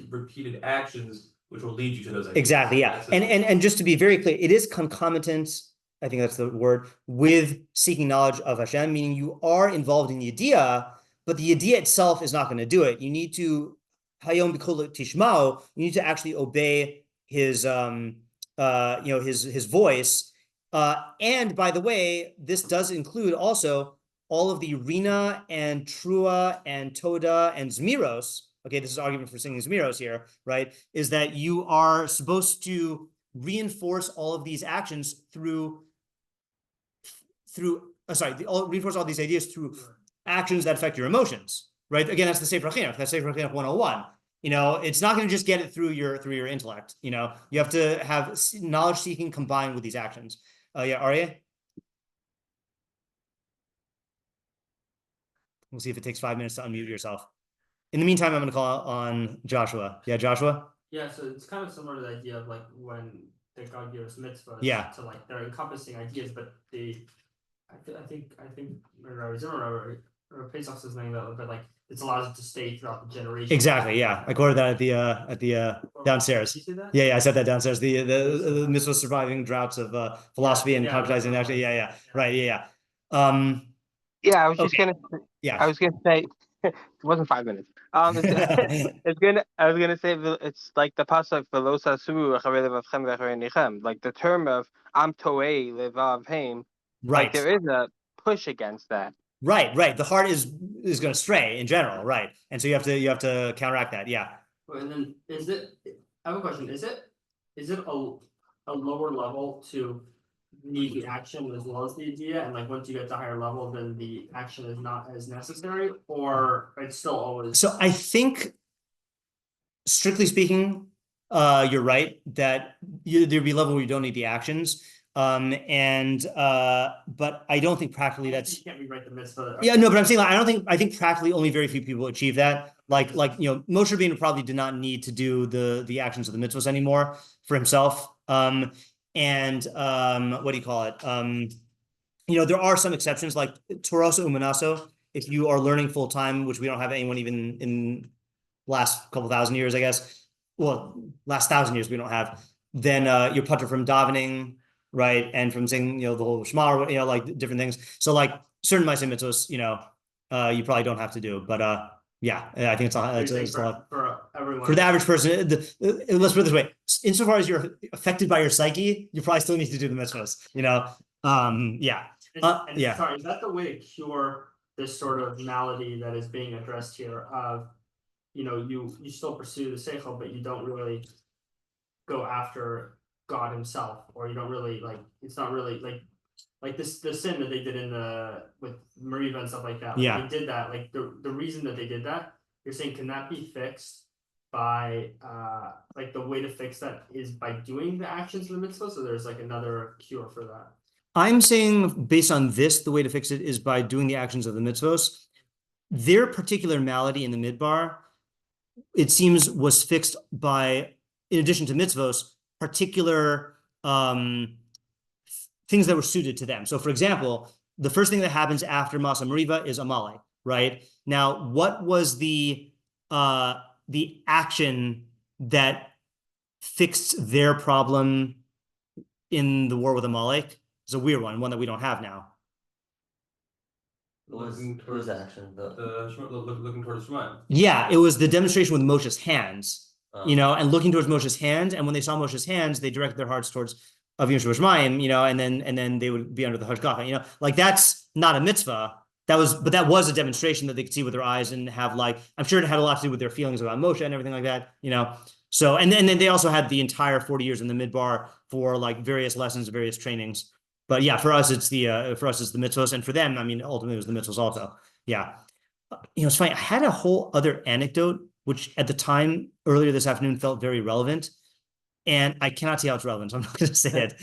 repeated actions which will lead you to those ideas. Exactly, yeah. And just to be very clear, it is concomitant, I think that's the word, with seeking knowledge of Hashem, meaning you are involved in the idea, but the idea itself is not going to do it. You need to Hayom b'kol tishmao, you need to actually obey his his voice. And by the way, this does include also all of the Rina and Trua and Toda and Zmiros. Okay, this is argument for singing Zmiros here, right? Is that you are supposed to reinforce all of these actions reinforce all these ideas through actions that affect your emotions, right? Again, that's the Sefer Chinuch. That's Sefer Chinuch 101. It's not going to just get it through your intellect. You have to have knowledge seeking combined with these actions. Arya? We'll see if it takes 5 minutes to unmute yourself. In the meantime, I'm going to call on Joshua. Yeah, Joshua? Yeah, so it's kind of similar to the idea of like when the God gives mitzvahs to like they're encompassing ideas, but I think or Pesach says something about, but like it allows it to stay throughout the generation. Exactly. Yeah, I quoted that at the downstairs. Did you say that? Yeah, I said that downstairs. The mitzvah surviving droughts of philosophy and concretizing. Actually, yeah, right, yeah. Yeah, I was just gonna. Yeah, I was gonna say it wasn't 5 minutes. I was gonna say it's like the pasuk like the term of am toei levav haim. Right. Like there is a push against that. Right. The heart is going to stray in general, right? And so you have to counteract that. Yeah. And then I have a question. Is it a lower level to need the action as well as the idea, and like once you get to higher level, then the action is not as necessary, or it's still always? So I think, strictly speaking, you're right that there'd be a level where you don't need the actions. But I don't think practically that's. You can't rewrite the mitzvah. Yeah, no, but I'm saying I think practically only very few people achieve that. Like Moshe Rabbeinu probably did not need to do the actions of the mitzvahs anymore for himself. What do you call it? There are some exceptions like Toroso Umanaso. If you are learning full time, which we don't have anyone even in last couple thousand years, I guess. Well, last 1,000 years we don't have. Then you're putter from davening. Right, and from saying the whole Shema, like different things. So like certain Ma'aseh mitzvos, you probably don't have to do. But yeah, I think it's a lot for everyone. For the average person. Let's put it this way: insofar as you're affected by your psyche, you probably still need to do the mitzvos. Yeah. Sorry, is that the way to cure this sort of malady that is being addressed here? Of you still pursue the seichel, but you don't really go after God himself, or you don't really it's not really like the sin that they did with Mariva and stuff like that. They did that. Like the reason that they did that, you're saying, can that be fixed by the way to fix that is by doing the actions of the mitzvah? So there's another cure for that. I'm saying based on this, the way to fix it is by doing the actions of the mitzvos. Their particular malady in the midbar, it seems, was fixed by, in addition to mitzvos, particular things that were suited to them. So, for example, the first thing that happens after Masa Mariva is Amalek, right? Now, what was the action that fixed their problem in the war with Amalek? It's a weird one that we don't have now. Looking towards action, looking towards Shema. Yeah, it was the demonstration with Moshe's hands. And looking towards Moshe's hands, and when they saw Moshe's hands, they directed their hearts towards Avinu Shemaim, and then they would be under the hashgacha. Like that's not a mitzvah. That was a demonstration that they could see with their eyes and have I'm sure it had a lot to do with their feelings about Moshe and everything like that. So and then they also had the entire 40 years in the midbar for various lessons, various trainings. But yeah, for us it's the mitzvahs, and for them, ultimately it was the mitzvahs also. Yeah, it's funny. I had a whole other anecdote, which at the time earlier this afternoon felt very relevant, and I cannot see how it's relevant, so I'm not going to say it.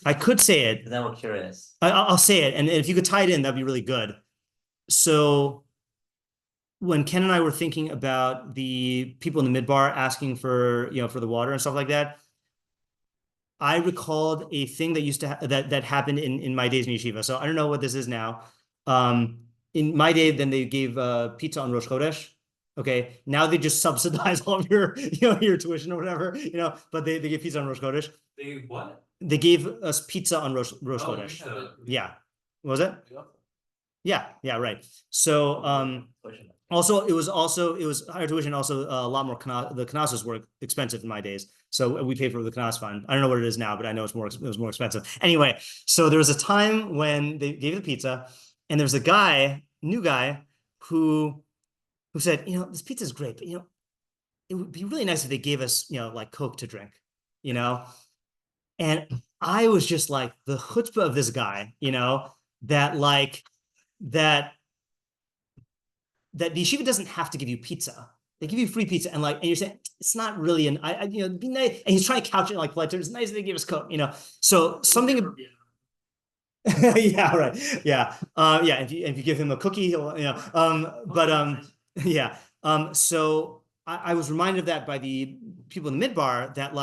I could say it. Then we're curious. I'll say it, and if you could tie it in, that'd be really good. So, when Ken and I were thinking about the people in the midbar asking for for the water and stuff like that, I recalled a thing that used to that happened in my days in yeshiva. So I don't know what this is now. in my day, then they gave pizza on Rosh Chodesh. Okay, now they just subsidize all of your, your tuition or whatever, but they give pizza on Rosh Chodesh. They gave what? They gave us pizza on Rosh Chodesh. Yeah. What was it? Yeah, right. So also it was higher tuition, also a lot more the knesses were expensive in my days. So we paid for the knas fund. I don't know what it is now, but I know it was more expensive. Anyway, so there was a time when they gave the pizza, and there was a new guy who said, this pizza is great, but it would be really nice if they gave us, like Coke to drink, And I was just like, the chutzpah of this guy, that the yeshiva doesn't have to give you pizza. They give you free pizza, and you're saying it's not really be nice. And he's trying to couch it like polite terms. It's nice that they give us Coke, So something. Yeah, right. Yeah, yeah. If you give him a cookie, he'll, yeah. So I was reminded of that by the people in the Midbar that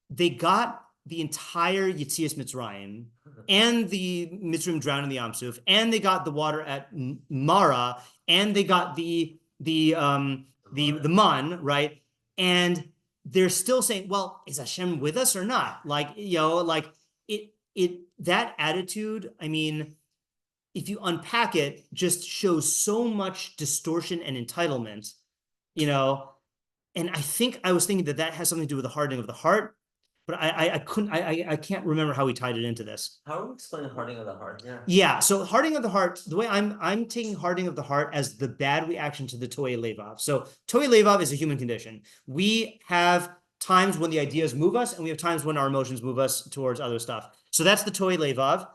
they got the entire Yetzias Mitzrayim and the Mitzrayim drowned in the Yam Suf, and they got the water at Mara, and they got the man, right? And they're still saying, well, is Hashem with us or not? That attitude, I mean, if you unpack it, just shows so much distortion and entitlement, and I was thinking that has something to do with the hardening of the heart, but I can't remember how we tied it into this. How do we explain hardening of the heart? Yeah. So hardening of the heart, the way I'm taking hardening of the heart as the bad reaction to the toei levav. So toei levav is a human condition. We have times when the ideas move us, and we have times when our emotions move us towards other stuff. So that's the toei levav.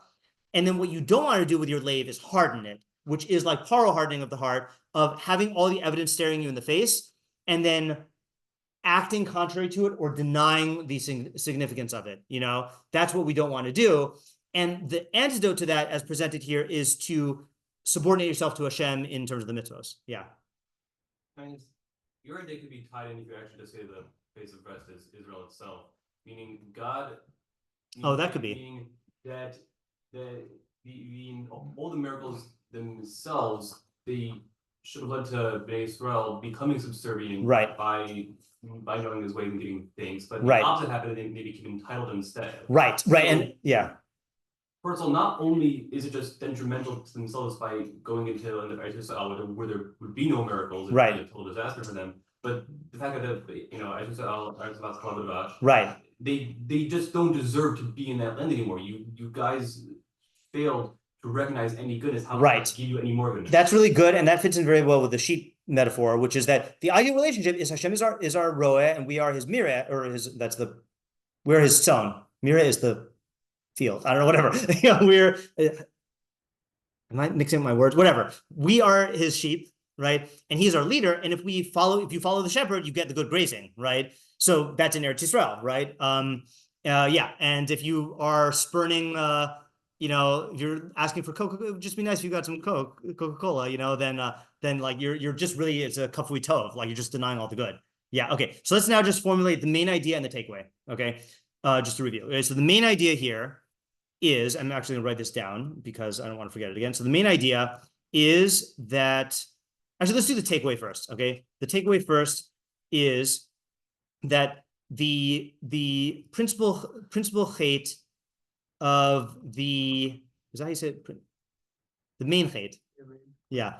And then what you don't want to do with your lave is harden it, which is like paro hardening of the heart, of having all the evidence staring you in the face, and then acting contrary to it or denying the significance of it. That's what we don't want to do. And the antidote to that, as presented here, is to subordinate yourself to Hashem in terms of the mitzvos. Yeah. Your idea could be tied in if you actually just say the face of rest is Israel itself, meaning God. That could be. Meaning that all the miracles themselves, they should have led to Bnei Israel becoming subservient, right, by knowing his ways and getting things, but the right, opposite happened, and they became entitled instead. Right, so, and yeah. First of all, not only is it just detrimental to themselves by going into where there would be no miracles, and right, a total disaster for them, but the fact that right, they just don't deserve to be in that land anymore. You guys failed to recognize any goodness. How right, can I give you any more goodness? That's really good, and that fits in very well with the sheep metaphor, which is that the ideal relationship is Hashem is our roeh, and we are his mireh, or we're his son. Mireh is the field. I don't know, whatever. We're. Am I mixing up my words? Whatever. We are his sheep, right? And he's our leader. And if you follow the shepherd, you get the good grazing, right? So that's in Eretz Yisrael, right? Yeah. And if you are spurning, if you're asking for Coke, it would just be nice if you got some Coca-Cola, then you're just really, it's a kafui tov, you're just denying all the good. Yeah. Okay. So let's now just formulate the main idea and the takeaway. Okay. Just to review. Okay, so the main idea here is, I'm actually gonna write this down because I don't want to forget it again. So the main idea is that, actually, let's do the takeaway first. Okay. The takeaway first is that the principal chait of is that how you say it? The main chait. Yeah.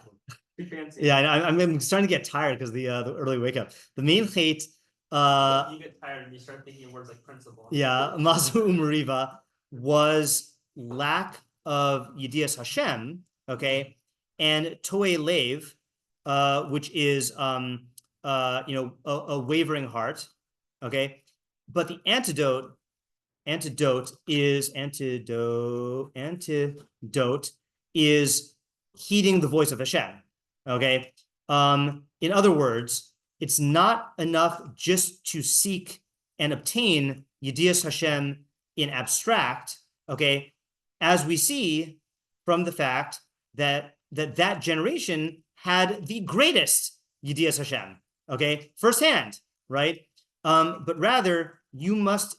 Yeah, I'm starting to get tired because the early wake up. The main chait. You get tired and you start thinking of words like principle. Yeah, Mazu Umariva was lack of Yedias Hashem, okay, and Toei Lev, which is a wavering heart, okay. But the antidote is heeding the voice of Hashem, okay. In other words, it's not enough just to seek and obtain Yedias Hashem in abstract, okay, as we see from the fact that generation had the greatest Yedias Hashem, okay, firsthand, right? But rather, you must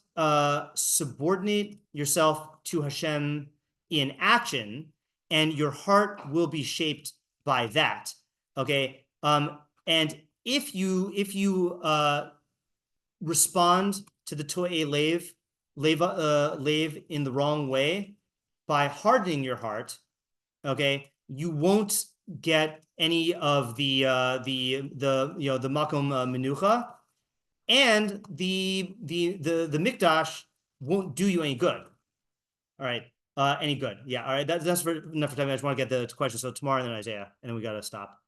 subordinate yourself to Hashem in action, and your heart will be shaped by that. Okay. And if you respond to the to'e lave in the wrong way by hardening your heart, okay, you won't get any of the makom menucha, and the mikdash won't do you any good. All right, any good? Yeah. All right, that's enough for time. I just want to get the question. So tomorrow, and then Isaiah, and then we got to stop.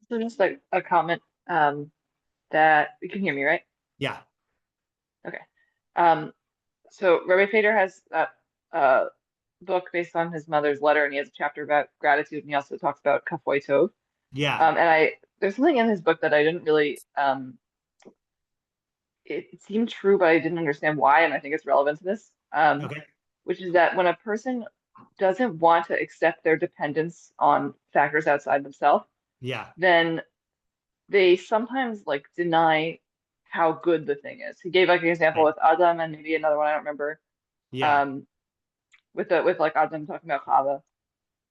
So just like a comment, that you can hear me, right? Yeah. Okay. So Rabbi Feder has that book based on his mother's letter, and he has a chapter about gratitude, and he also talks about kafoi tov. Yeah. And there's something in his book that I didn't really it seemed true, but I didn't understand why, and I think it's relevant to this. Okay. Which is that when a person doesn't want to accept their dependence on factors outside themselves, Yeah. then they sometimes like deny how good the thing is. He gave like an example with Adam and maybe another one I don't remember. Yeah. With like Adam talking about Chava.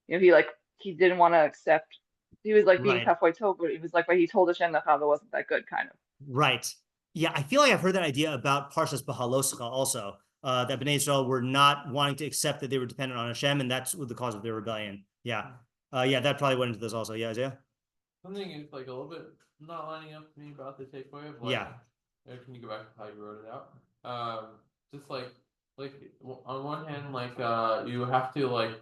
You know, he didn't want to accept. He was like being kafoi tov, but he was like, but he told Hashem that Chava wasn't that good, kind of. Right. Yeah, I feel like I've heard that idea about Parshas Bahaloscha also. That Bnei Israel were not wanting to accept that they were dependent on Hashem, and that's the cause of their rebellion. Yeah. Yeah, that probably went into this also. Yeah, Isaiah? Something is like a little bit not lining up to me about the takeaway of like, can you go back to how you wrote it out? Just like on one hand, like you have to like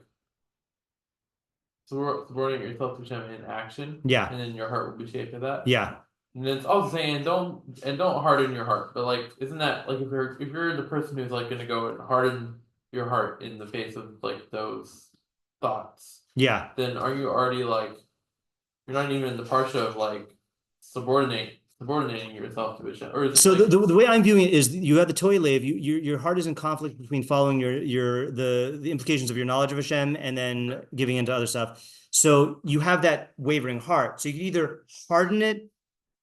subordinate yourself to Hashem in action. Yeah. And then your heart will be shaped to that. Yeah. And it's also saying don't harden your heart. But like, isn't that like if you're the person who's like gonna go and harden your heart in the face of like those thoughts? Yeah. Then are you already like you're not even in the parsha of like subordinating yourself to Hashem? Or so like, the way I'm viewing it is you have the to'e lev, your heart is in conflict between following the implications of your knowledge of Hashem and then giving into other stuff. So you have that wavering heart. So you can either harden it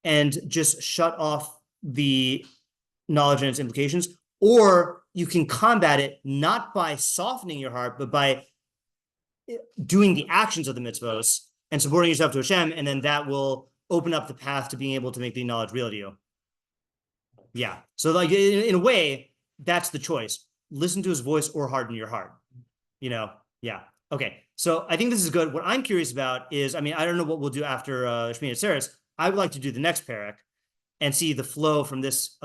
and just shut off the knowledge and its implications, or you can combat it not by softening your heart, but by doing the actions of the mitzvos and subordinating yourself to Hashem, and then that will open up the path to being able to make the knowledge real to you. Yeah. So like in a way, that's the choice. Listen to his voice or harden your heart. You know? Yeah. Okay. So I think this is good. What I'm curious about is, I mean, I don't know what we'll do after Shmini Atzeres. I would like to do the next parak and see the flow from this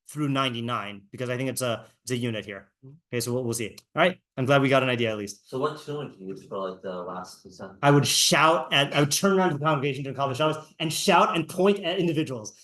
through 99, because I think it's a unit here. Okay, so we'll see. All right, I'm glad we got an idea at least. So what tune would you use for like the last percent? I would turn around to the congregation during Kavod Shabbos and shout and point at individuals.